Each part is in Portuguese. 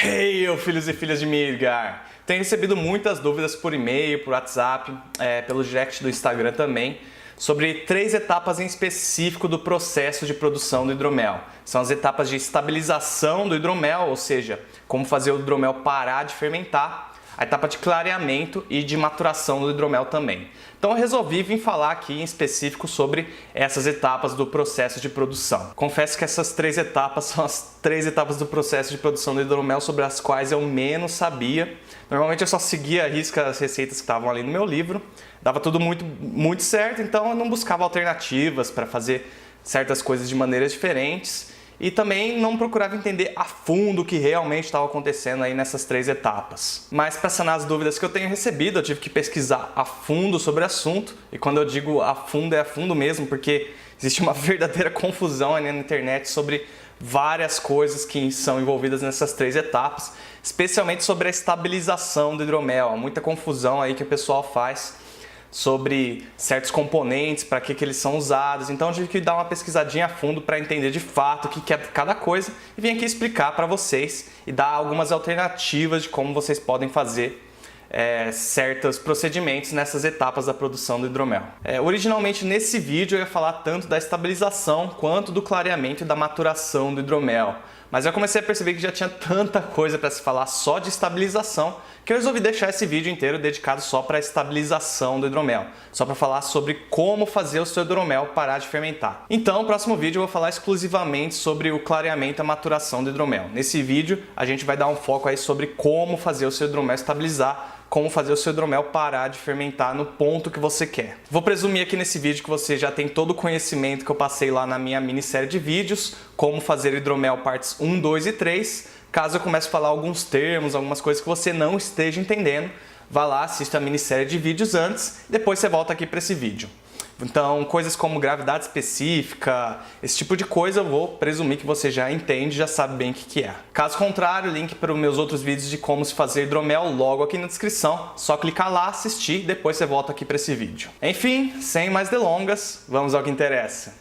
Hey, filhos e filhas de Midgar! Tenho recebido muitas dúvidas por e-mail, por WhatsApp, pelo direct do Instagram também, sobre 3 etapas em específico do processo de produção do hidromel. São as etapas de estabilização do hidromel, ou seja, como fazer o hidromel parar de fermentar, a etapa de clareamento e de maturação do hidromel também. Então eu resolvi vir falar aqui em específico sobre essas etapas do processo de produção. Confesso que essas 3 etapas são as 3 etapas do processo de produção do hidromel sobre as quais eu menos sabia. Normalmente eu só seguia à risca as receitas que estavam ali no meu livro. Dava tudo muito certo, então eu não buscava alternativas para fazer certas coisas de maneiras diferentes. E também não procurava entender a fundo o que realmente estava acontecendo aí nessas 3 etapas. Mas para sanar as dúvidas que eu tenho recebido, eu tive que pesquisar a fundo sobre o assunto. E quando eu digo a fundo, é a fundo mesmo, porque existe uma verdadeira confusão aí na internet sobre várias coisas que são envolvidas nessas 3 etapas, especialmente sobre a estabilização do hidromel. Há muita confusão aí que o pessoal faz sobre certos componentes, para que eles são usados. Então eu tive que dar uma pesquisadinha a fundo para entender de fato o que é cada coisa e vim aqui explicar para vocês e dar algumas alternativas de como vocês podem fazer certos procedimentos nessas etapas da produção do hidromel. Originalmente nesse vídeo eu ia falar tanto da estabilização quanto do clareamento e da maturação do hidromel. Mas eu comecei a perceber que já tinha tanta coisa para se falar só de estabilização que eu resolvi deixar esse vídeo inteiro dedicado só para a estabilização do hidromel, só para falar sobre como fazer o seu hidromel parar de fermentar. Então, no próximo vídeo eu vou falar exclusivamente sobre o clareamento e a maturação do hidromel. Nesse vídeo a gente vai dar um foco aí sobre como fazer o seu hidromel estabilizar, como fazer o seu hidromel parar de fermentar no ponto que você quer. Vou presumir aqui nesse vídeo que você já tem todo o conhecimento que eu passei lá na minha minissérie de vídeos, como fazer hidromel partes 1, 2 e 3. Caso eu comece a falar alguns termos, algumas coisas que você não esteja entendendo, vá lá, assista a minissérie de vídeos antes, depois você volta aqui para esse vídeo. Então, coisas como gravidade específica, esse tipo de coisa eu vou presumir que você já entende, já sabe bem o que é. Caso contrário, link para os meus outros vídeos de como se fazer hidromel logo aqui na descrição. Só clicar lá, assistir, depois você volta aqui para esse vídeo. Enfim, sem mais delongas, vamos ao que interessa.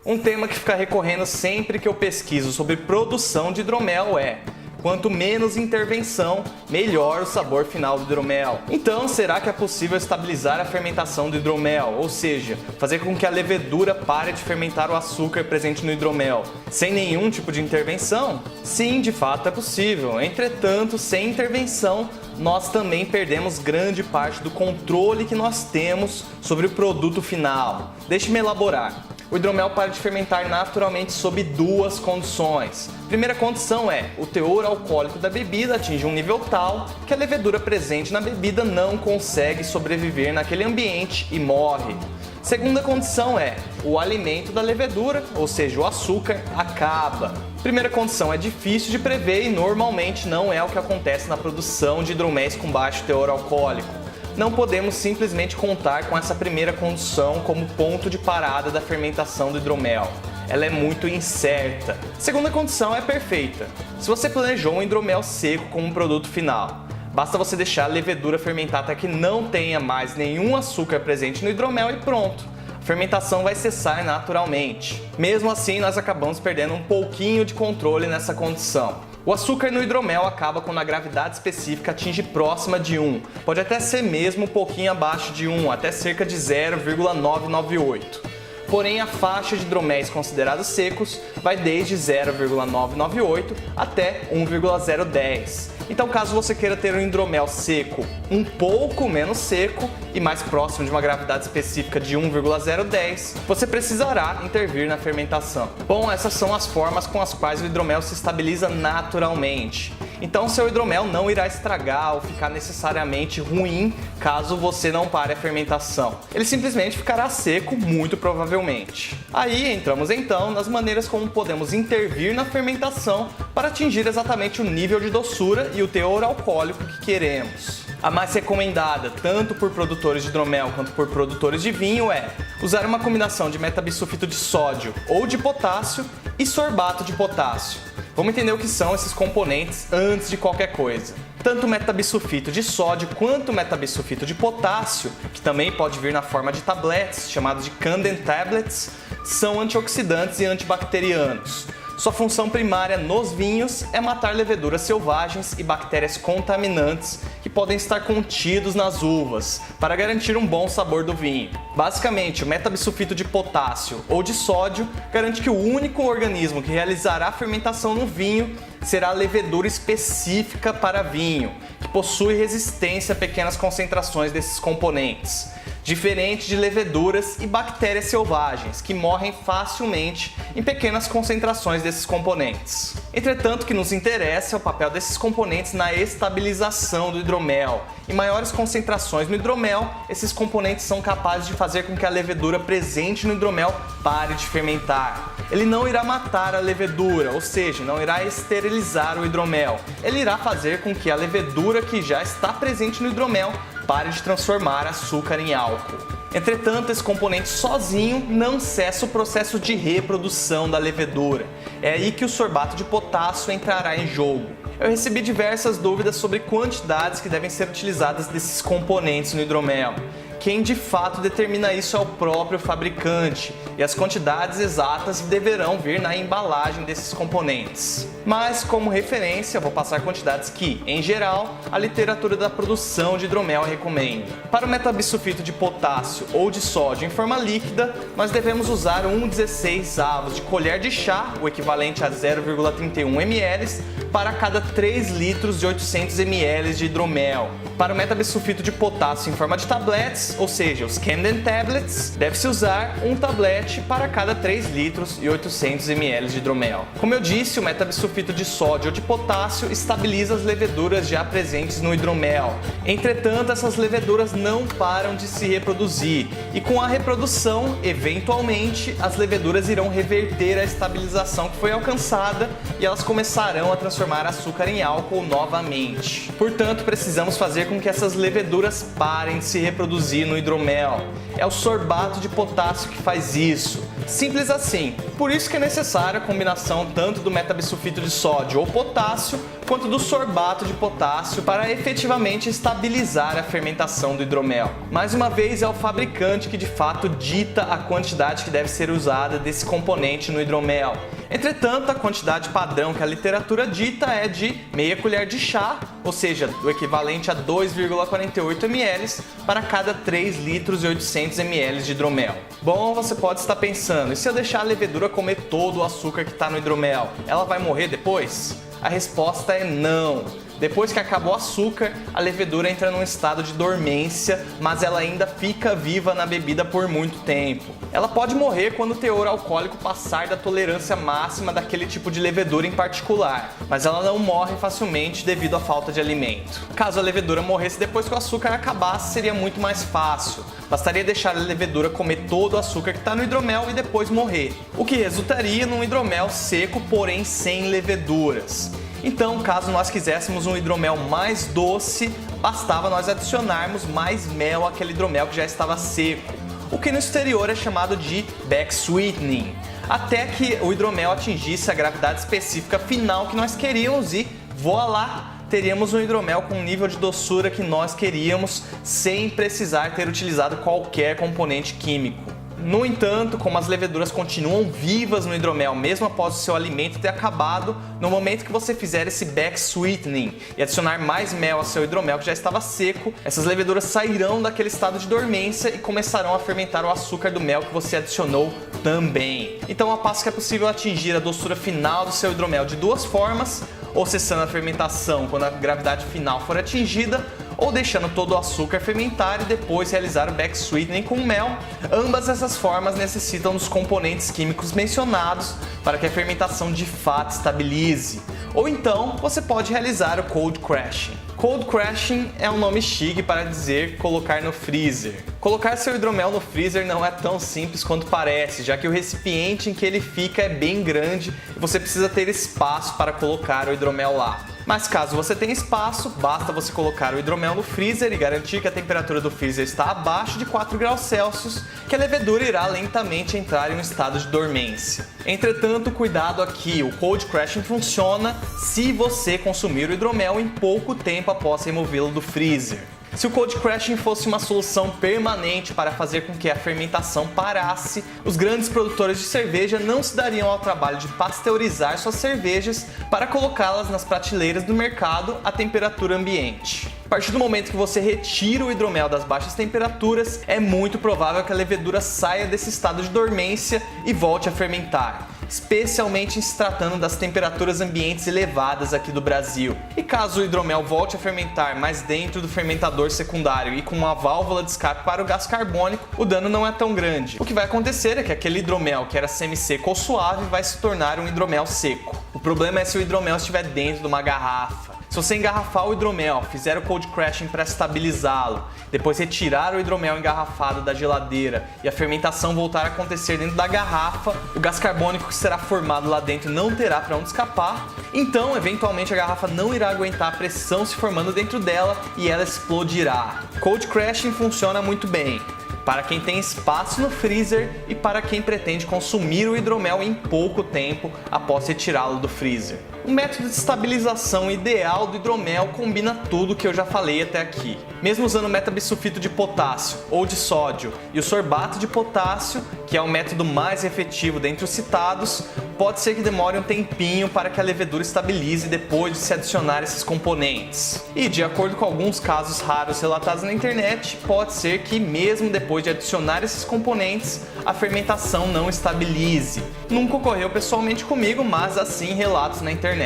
Um tema que fica recorrendo sempre que eu pesquiso sobre produção de hidromel é: quanto menos intervenção, melhor o sabor final do hidromel. Então, será que é possível estabilizar a fermentação do hidromel? Ou seja, fazer com que a levedura pare de fermentar o açúcar presente no hidromel, sem nenhum tipo de intervenção? Sim, de fato é possível. Entretanto, sem intervenção, nós também perdemos grande parte do controle que nós temos sobre o produto final. Deixe-me elaborar. O hidromel para de fermentar naturalmente sob 2 condições. A primeira condição é: o teor alcoólico da bebida atinge um nível tal que a levedura presente na bebida não consegue sobreviver naquele ambiente e morre. Segunda condição é: o alimento da levedura, ou seja, o açúcar, acaba. Primeira condição é difícil de prever e normalmente não é o que acontece na produção de hidroméis com baixo teor alcoólico. Não podemos simplesmente contar com essa primeira condição como ponto de parada da fermentação do hidromel. Ela é muito incerta. A segunda condição é perfeita. Se você planejou um hidromel seco como produto final, basta você deixar a levedura fermentar até que não tenha mais nenhum açúcar presente no hidromel e pronto. A fermentação vai cessar naturalmente. Mesmo assim, nós acabamos perdendo um pouquinho de controle nessa condição. O açúcar no hidromel acaba quando a gravidade específica atinge próxima de 1. Pode até ser mesmo um pouquinho abaixo de 1, até cerca de 0,998. Porém, a faixa de hidroméis considerados secos vai desde 0,998 até 1,010. Então, caso você queira ter um hidromel seco um pouco menos seco e mais próximo de uma gravidade específica de 1,010, você precisará intervir na fermentação. Bom, essas são as formas com as quais o hidromel se estabiliza naturalmente. Então, seu hidromel não irá estragar ou ficar necessariamente ruim caso você não pare a fermentação. Ele simplesmente ficará seco, muito provavelmente. Aí entramos então nas maneiras como podemos intervir na fermentação para atingir exatamente o nível de doçura e o teor alcoólico que queremos. A mais recomendada, tanto por produtores de hidromel quanto por produtores de vinho, é usar uma combinação de metabisulfito de sódio ou de potássio e sorbato de potássio. Vamos entender o que são esses componentes antes de qualquer coisa. Tanto o metabisulfito de sódio quanto o metabisulfito de potássio, que também pode vir na forma de tabletes, chamados de Canden Tablets, são antioxidantes e antibacterianos. Sua função primária nos vinhos é matar leveduras selvagens e bactérias contaminantes que podem estar contidos nas uvas, para garantir um bom sabor do vinho. Basicamente, o metabisulfito de potássio ou de sódio garante que o único organismo que realizará a fermentação no vinho será a levedura específica para vinho, que possui resistência a pequenas concentrações desses componentes, diferente de leveduras e bactérias selvagens, que morrem facilmente em pequenas concentrações desses componentes. Entretanto, o que nos interessa é o papel desses componentes na estabilização do hidromel. Em maiores concentrações no hidromel, esses componentes são capazes de fazer com que a levedura presente no hidromel pare de fermentar. Ele não irá matar a levedura, ou seja, não irá esterilizar o hidromel. Ele irá fazer com que a levedura que já está presente no hidromel pare de transformar açúcar em álcool. Entretanto, esse componente sozinho não cessa o processo de reprodução da levedura. É aí que o sorbato de potássio entrará em jogo. Eu recebi diversas dúvidas sobre quantidades que devem ser utilizadas desses componentes no hidromel. Quem de fato determina isso é o próprio fabricante, e as quantidades exatas deverão vir na embalagem desses componentes. Mas, como referência, eu vou passar quantidades que, em geral, a literatura da produção de hidromel recomenda. Para o metabisulfito de potássio ou de sódio em forma líquida, nós devemos usar 1/16 de colher de chá, o equivalente a 0,31 ml, para cada 3 litros de 800 ml de hidromel. Para o metabisulfito de potássio em forma de tabletes, ou seja, os Camden Tablets, deve-se usar um tablete para cada 3 litros e 800 ml de hidromel. Como eu disse, o metabisulfito de sódio ou de potássio estabiliza as leveduras já presentes no hidromel. Entretanto, essas leveduras não param de se reproduzir, e com a reprodução, eventualmente, as leveduras irão reverter a estabilização que foi alcançada e elas começarão a transformar açúcar em álcool novamente. Portanto, precisamos fazer com que essas leveduras parem de se reproduzir no hidromel. É o sorbato de potássio que faz isso. Simples assim. Por isso que é necessária a combinação tanto do metabisulfito de sódio ou potássio, quanto do sorbato de potássio para efetivamente estabilizar a fermentação do hidromel. Mais uma vez, é o fabricante que de fato dita a quantidade que deve ser usada desse componente no hidromel. Entretanto, a quantidade padrão que a literatura dita é de meia colher de chá, ou seja, o equivalente a 2,48 ml para cada 3 litros e 800 ml de hidromel. Bom, você pode estar pensando, e se eu deixar a levedura comer todo o açúcar que está no hidromel, ela vai morrer depois? A resposta é não. Depois que acabou o açúcar, a levedura entra num estado de dormência, mas ela ainda fica viva na bebida por muito tempo. Ela pode morrer quando o teor alcoólico passar da tolerância máxima daquele tipo de levedura em particular, mas ela não morre facilmente devido à falta de alimento. Caso a levedura morresse depois que o açúcar acabasse, seria muito mais fácil. Bastaria deixar a levedura comer todo o açúcar que está no hidromel e depois morrer, o que resultaria num hidromel seco, porém sem leveduras. Então, caso nós quiséssemos um hidromel mais doce, bastava nós adicionarmos mais mel àquele hidromel que já estava seco, o que no exterior é chamado de backsweetening, até que o hidromel atingisse a gravidade específica final que nós queríamos e, voilá, teríamos um hidromel com o nível de doçura que nós queríamos, sem precisar ter utilizado qualquer componente químico. No entanto, como as leveduras continuam vivas no hidromel mesmo após o seu alimento ter acabado, no momento que você fizer esse backsweetening e adicionar mais mel ao seu hidromel que já estava seco, essas leveduras sairão daquele estado de dormência e começarão a fermentar o açúcar do mel que você adicionou também. Então, ao passo que é possível atingir a doçura final do seu hidromel de duas formas, ou cessando a fermentação quando a gravidade final for atingida, ou deixando todo o açúcar fermentar e depois realizar o backsweetening com mel. Ambas essas formas necessitam dos componentes químicos mencionados para que a fermentação de fato estabilize. Ou então, você pode realizar o cold crashing. Cold crashing é um nome chique para dizer colocar no freezer. Colocar seu hidromel no freezer não é tão simples quanto parece, já que o recipiente em que ele fica é bem grande e você precisa ter espaço para colocar o hidromel lá. Mas caso você tenha espaço, basta você colocar o hidromel no freezer e garantir que a temperatura do freezer está abaixo de 4 graus Celsius, que a levedura irá lentamente entrar em um estado de dormência. Entretanto, cuidado aqui, o cold crashing funciona se você consumir o hidromel em pouco tempo após removê-lo do freezer. Se o cold crashing fosse uma solução permanente para fazer com que a fermentação parasse, os grandes produtores de cerveja não se dariam ao trabalho de pasteurizar suas cervejas para colocá-las nas prateleiras do mercado à temperatura ambiente. A partir do momento que você retira o hidromel das baixas temperaturas, é muito provável que a levedura saia desse estado de dormência e volte a fermentar, especialmente em se tratando das temperaturas ambientes elevadas aqui do Brasil. E caso o hidromel volte a fermentar, mas dentro do fermentador secundário e com uma válvula de escape para o gás carbônico, o dano não é tão grande. O que vai acontecer é que aquele hidromel que era semi-seco ou suave vai se tornar um hidromel seco. O problema é se o hidromel estiver dentro de uma garrafa. Se você engarrafar o hidromel, fizer o cold crashing para estabilizá-lo, depois retirar o hidromel engarrafado da geladeira e a fermentação voltar a acontecer dentro da garrafa, o gás carbônico que será formado lá dentro não terá para onde escapar, então eventualmente a garrafa não irá aguentar a pressão se formando dentro dela e ela explodirá. Cold crashing funciona muito bem para quem tem espaço no freezer e para quem pretende consumir o hidromel em pouco tempo após retirá-lo do freezer. O método de estabilização ideal do hidromel combina tudo que eu já falei até aqui. Mesmo usando o metabisulfito de potássio ou de sódio e o sorbato de potássio, que é o método mais efetivo dentre os citados, pode ser que demore um tempinho para que a levedura estabilize depois de se adicionar esses componentes. E, de acordo com alguns casos raros relatados na internet, pode ser que mesmo depois de adicionar esses componentes, a fermentação não estabilize. Nunca ocorreu pessoalmente comigo, mas assim relatos na internet.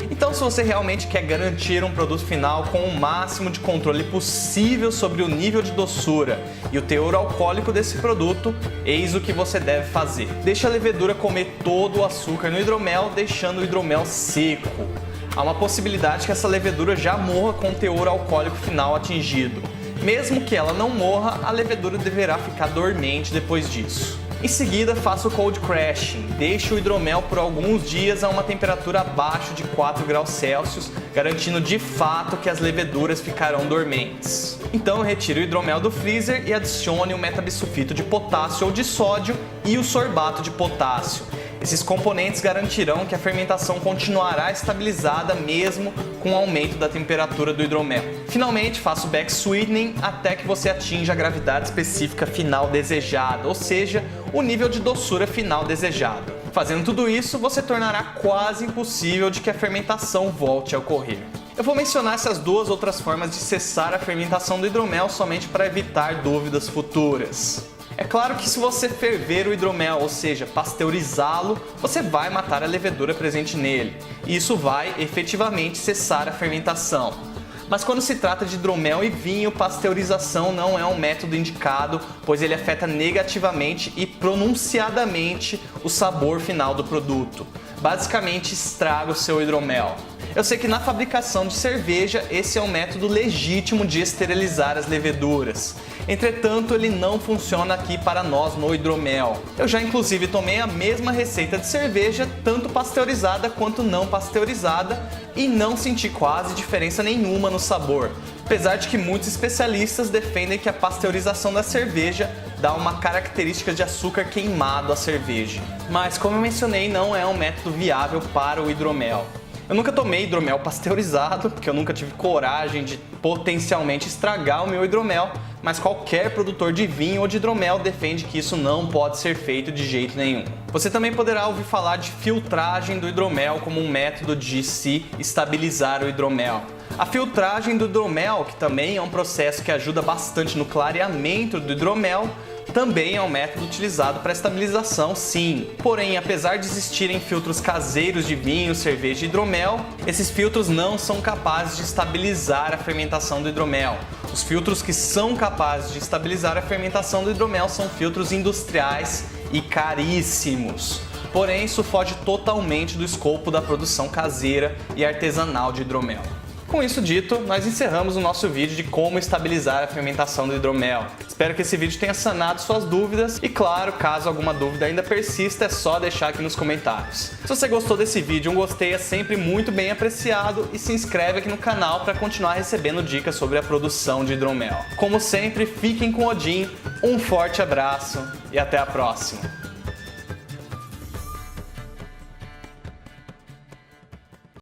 Então, se você realmente quer garantir um produto final com o máximo de controle possível sobre o nível de doçura e o teor alcoólico desse produto, eis o que você deve fazer. Deixe a levedura comer todo o açúcar no hidromel, deixando o hidromel seco. Há uma possibilidade que essa levedura já morra com o teor alcoólico final atingido. Mesmo que ela não morra, a levedura deverá ficar dormente depois disso. Em seguida, faça o cold crashing. Deixe o hidromel por alguns dias a uma temperatura abaixo de 4 graus Celsius, garantindo de fato que as leveduras ficarão dormentes. Então, retire o hidromel do freezer e adicione o metabisulfito de potássio ou de sódio e o sorbato de potássio. Esses componentes garantirão que a fermentação continuará estabilizada mesmo com o aumento da temperatura do hidromel. Finalmente, faça o back sweetening até que você atinja a gravidade específica final desejada, ou seja, o nível de doçura final desejado. Fazendo tudo isso, você tornará quase impossível de que a fermentação volte a ocorrer. Eu vou mencionar essas duas outras formas de cessar a fermentação do hidromel somente para evitar dúvidas futuras. É claro que se você ferver o hidromel, ou seja, pasteurizá-lo, você vai matar a levedura presente nele. E isso vai, efetivamente, cessar a fermentação. Mas quando se trata de hidromel e vinho, pasteurização não é um método indicado, pois ele afeta negativamente e pronunciadamente o sabor final do produto. Basicamente, estraga o seu hidromel. Eu sei que na fabricação de cerveja esse é um método legítimo de esterilizar as leveduras. Entretanto, ele não funciona aqui para nós no hidromel. Eu já inclusive tomei a mesma receita de cerveja, tanto pasteurizada quanto não pasteurizada, e não senti quase diferença nenhuma no sabor. Apesar de que muitos especialistas defendem que a pasteurização da cerveja dá uma característica de açúcar queimado à cerveja. Mas, como eu mencionei, não é um método viável para o hidromel. Eu nunca tomei hidromel pasteurizado, porque eu nunca tive coragem de potencialmente estragar o meu hidromel, mas qualquer produtor de vinho ou de hidromel defende que isso não pode ser feito de jeito nenhum. Você também poderá ouvir falar de filtragem do hidromel como um método de se estabilizar o hidromel. A filtragem do hidromel, que também é um processo que ajuda bastante no clareamento do hidromel, também é um método utilizado para estabilização, sim. Porém, apesar de existirem filtros caseiros de vinho, cerveja e hidromel, esses filtros não são capazes de estabilizar a fermentação do hidromel. Os filtros que são capazes de estabilizar a fermentação do hidromel são filtros industriais e caríssimos. Porém, isso foge totalmente do escopo da produção caseira e artesanal de hidromel. Com isso dito, nós encerramos o nosso vídeo de como estabilizar a fermentação do hidromel. Espero que esse vídeo tenha sanado suas dúvidas e, claro, caso alguma dúvida ainda persista, é só deixar aqui nos comentários. Se você gostou desse vídeo, um gostei é sempre muito bem apreciado e se inscreve aqui no canal para continuar recebendo dicas sobre a produção de hidromel. Como sempre, fiquem com Odin, um forte abraço e até a próxima!